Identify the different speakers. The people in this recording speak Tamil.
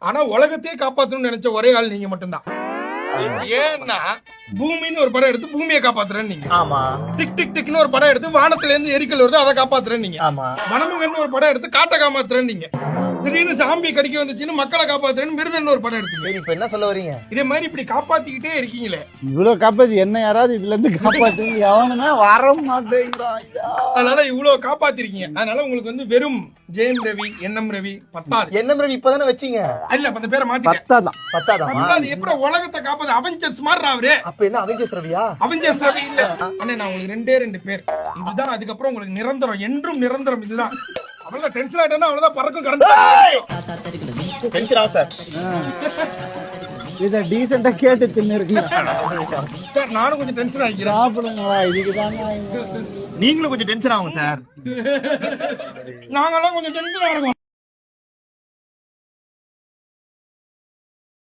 Speaker 1: ஆனா உலகத்தையே காப்பாத்தணும்னு நினைச்ச ஒரே ஆள் நீங்க மட்டும்தான். ஏன்னா பூமின்னு ஒரு படம் எடுத்து பூமியை காப்பாத்துறேன்னு நீங்க.
Speaker 2: ஆமா
Speaker 1: டிக் டிக் டிக்னு ஒரு படம் எடுத்து வானத்துல இருந்து எரிக்கல் வருது அதை காப்பாத்துறேன்னு நீங்க.
Speaker 2: ஆமா
Speaker 1: வனமுகன்னு ஒரு படம் எடுத்து காட்டை காப்பாத்துறேன்னு நீங்க. திடீர்னு சாம்பி கடிக்க வந்துச்சுன்னு மக்களை காப்பாத்துறேன்னு மிருதன்னு ஒரு படம் எடுத்தீங்க.
Speaker 2: சரி இப்ப என்ன சொல்ல வரீங்க?
Speaker 1: இதே மாதிரி இப்படி காப்பாத்திக்கிட்டே இருக்கீங்களே.
Speaker 3: இவ்வளவு காப்பாத்தி என்ன யாராவது இதுல இருந்து காப்பாத்துங்க எவனுமே வர மாட்டேங்கிறான்.
Speaker 1: அதனால இவ்வளவு காப்பாத்திருக்கீங்க. அதனால உங்களுக்கு வந்து வெறும் ஜெயம் ரவி என்எம் ரவி பத்தாது.
Speaker 2: என்ன ரவி இப்பதானே வச்சீங்க?
Speaker 1: இல்ல அந்த பேரை மாத்திக்க.
Speaker 3: பத்தாதான்
Speaker 2: பத்தாதாமா?
Speaker 1: எப்படி உலகத்தை காப்பாத்து அவெஞ்சர்ஸ் மாதிரி அவரு.
Speaker 2: அப்ப என்ன அவெஞ்சர்ஸ் ரவியா?
Speaker 1: அவெஞ்சர்ஸ் ரவி இல்ல அண்ணே. நான் உங்களுக்கு ரெண்டு பேர் இதுதான். அதுக்கப்புறம் உங்களுக்கு நிரந்தரம் என்றும் நிரந்தரம் இதுதான். அவ்வளவுதான். டென்ஷன் ஆயிட்டா அவ்வளவுதான். பறக்கும் கரண்ட்.
Speaker 2: டென்ஷன் ஆகும் சார்.
Speaker 3: இத டீசெண்டா கேட்டு தின்னு இருக்கீங்க
Speaker 1: சார். நானும் கொஞ்சம் டென்ஷன் ஆகிக்கிறேன்.
Speaker 3: சாப்பிடுங்களா இதுக்குதாங்க.
Speaker 2: நீங்களும் கொஞ்சம் டென்ஷன் ஆகும் சார்.
Speaker 1: நாங்கெல்லாம் கொஞ்சம் டென்ஷன் ஆகிறோம்.